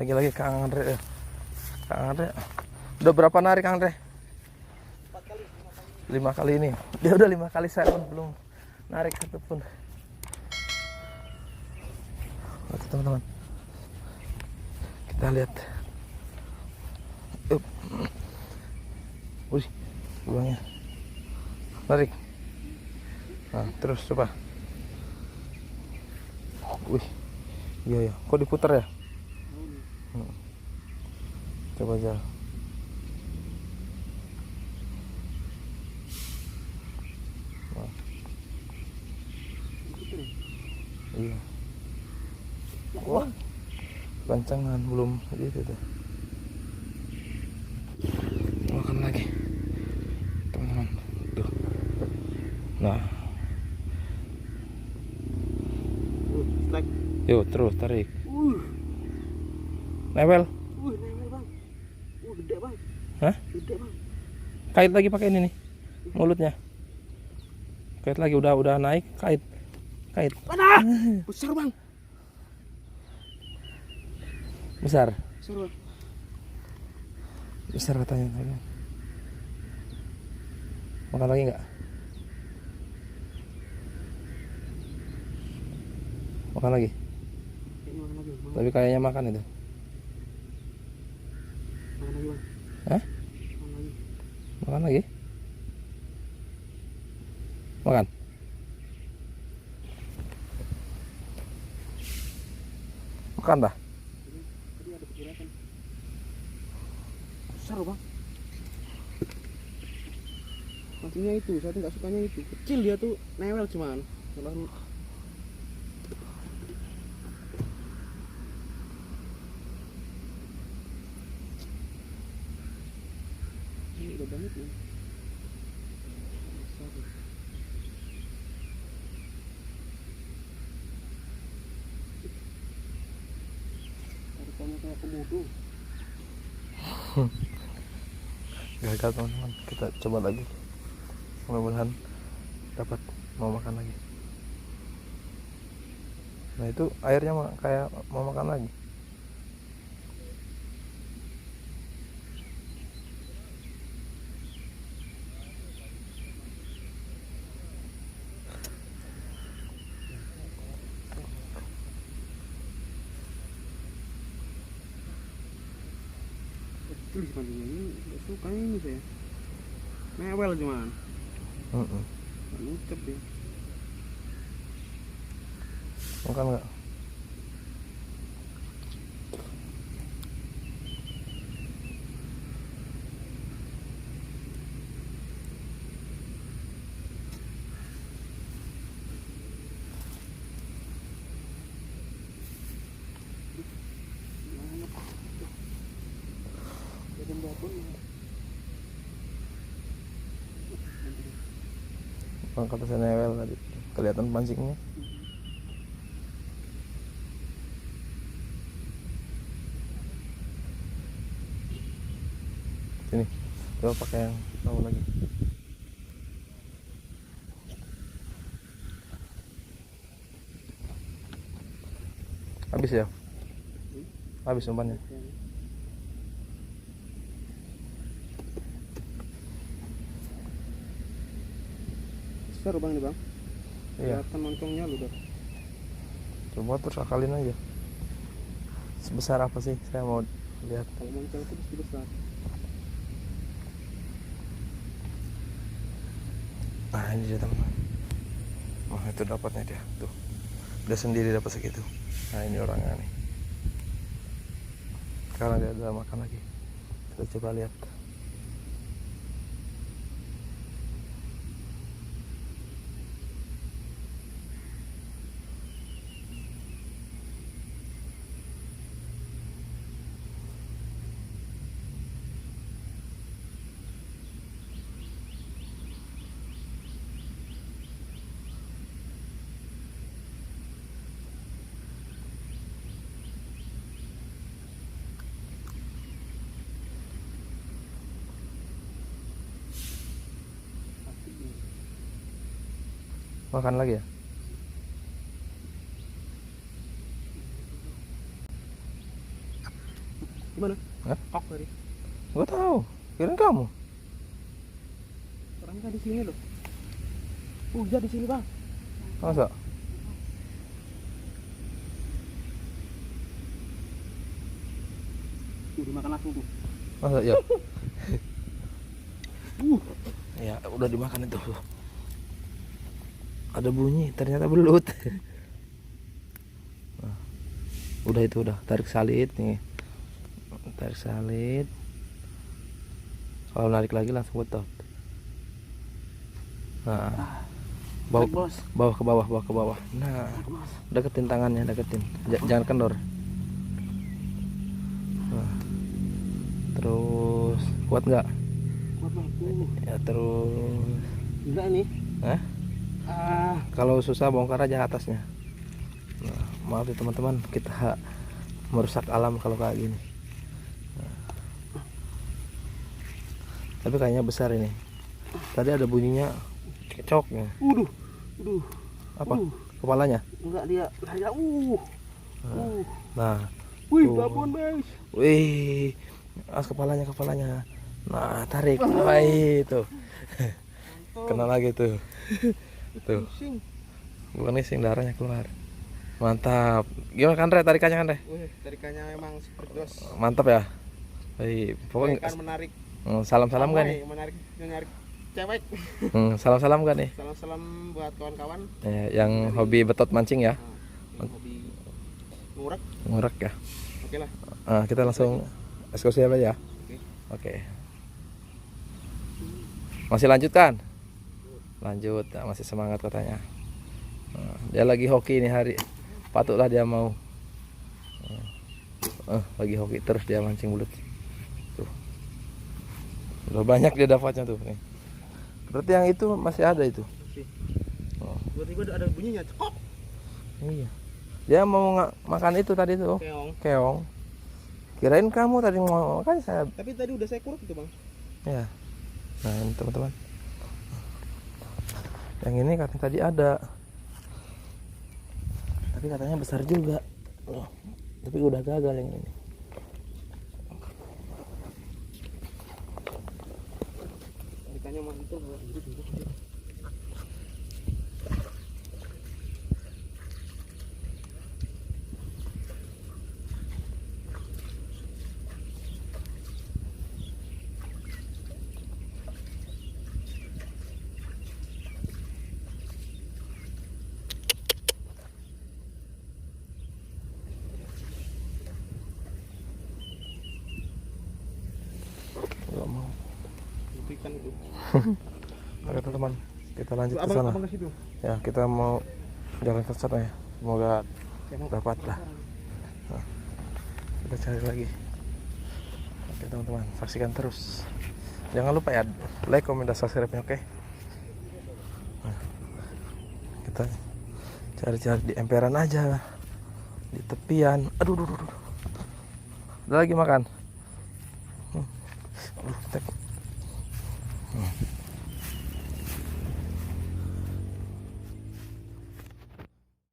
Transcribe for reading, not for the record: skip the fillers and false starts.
Lagi-lagi Kang Andre ya. Kang Andre udah berapa narik Kang Andre? 5 kali ini. Dia udah 5 kali, saya pun belum narik satupun. Oke teman-teman, kita lihat. Wih, lubangnya. Narik. Nah, terus coba. Wih, iya ya. Kok diputar ya? Coba aja. Nah. Iya. Wah, gancangan belum gitu tuh. Makan lagi, teman-teman. Tuh. Nah. Yuk terus tarik. Newel. Newel bang. Gede bang. Hah? Gede bang. Kait lagi pakai ini nih, mulutnya. Kait lagi, udah naik, kait. Mana? Besar bang. Besar. Besar bang. Besar katanya. Makan lagi nggak? Makan lagi. Tapi kayaknya makan itu. Makan lagi bang. Hah? Makan lagi. Makan. Makan dah. Tadi ada pergerakan. Besar bang. Maksudnya itu, saya tuh nggak sukanya itu. Kecil dia tuh, newel cuman. Ini udah banget nih. Tarikannya kayak komodo. Gagal teman-teman, kita coba lagi. Mudah-mudahan dapat mau makan lagi. Nah itu airnya kayak mau makan lagi. Tulis panjangnya ini, nggak suka ini saya. Newel cuman. Nggak nutup ya. Makan nggak? Kata saya newel tadi, kelihatan pancingnya. Sini, coba pakai yang tahu lagi. Habis ya? Habis umpannya. Besar bang nih bang. Iya. Kelihatan moncongnya lu dah. Coba terus akalin aja. Sebesar apa sih? Saya mau lihat. Kalau moncong itu pasti besar. Nah ini dia teman. Oh itu dapatnya dia. Tuh. Dia sendiri dapat segitu. Nah ini orangnya nih. Sekarang dia udah makan lagi. Kita coba lihat. Makan lagi ya? Gimana? Hah? Kok tadi? Gak tahu. Kirain kamu. Orang kan di sini loh. Hujan di sini bang. Masa? Tuh dimakan langsung tuh. Masa ya? Ya udah dimakan itu. Ada bunyi, ternyata belut. Nah, udah itu udah tarik salit nih. Tarik salit. Kalau narik lagi langsung betot. Nah, Tarik, bos. bawa ke bawah, bawa ke bawah. Nah, deketin tangannya, deketin. Jangan kendor. Nah, terus kuat nggak? Kuat bang. Ya terus. Gila ini. Hah? Kalau susah bongkar aja atasnya. Nah, maaf ya teman-teman, kita merusak alam kalau kayak gini. Nah. Tapi kayaknya besar ini. Tadi ada bunyinya cekcoknya. Uduh. Apa? Kepalanya? Enggak dia. Kayak Nah, Wih, tuh. babon guys. Wih, kepalanya. Nah, tarik. Wah, itu. Kena lagi tuh. Tuh. Pusing. Bukan ngising, darahnya keluar. Mantap. Gimana kan Re? Tarikannya kan Re? Wih, tarikannya memang super dos. Mantap ya. Baik, pokoknya Kan menarik. salam-salam kan nih? Menarik cewek. Salam-salam kan nih? Salam-salam buat kawan-kawan. Yang hobi betot mancing ya. Yang hobi ngurek. Ngorek ya. Oke lah. Kita langsung eksekusi apa ya? Oke. Masih lanjut kan? Lanjut, masih semangat katanya. Dia lagi hoki nih hari. Patutlah dia mau. Lagi hoki terus dia mancing belut. Tuh. Udah banyak dia dapatnya tuh nih. Berarti yang itu masih ada itu. Oh. Tiba-tiba ada bunyinya. Cekok. Iya. Dia mau makan itu tadi tuh. Keong. Kirain kamu tadi mau makan saya. Tapi tadi udah saya kuruk itu bang. Ya. Nah ini teman-teman. Yang ini katanya tadi ada. Tapi katanya besar juga. Tapi udah gagal yang ini. Tarikannya mantap. Gak mau. Ikan itu. Oke teman-teman, kita lanjut ke Abang, sana. abang ke situ. Ya kita mau jalan ke sana ya. Semoga dapat lah. Nah, kita cari lagi. Oke teman-teman, saksikan terus. Jangan lupa ya like, komen, dan subscribe-nya, oke? Nah, kita cari-cari di emperan aja, di tepian. Aduh. Ada lagi makan. Tek.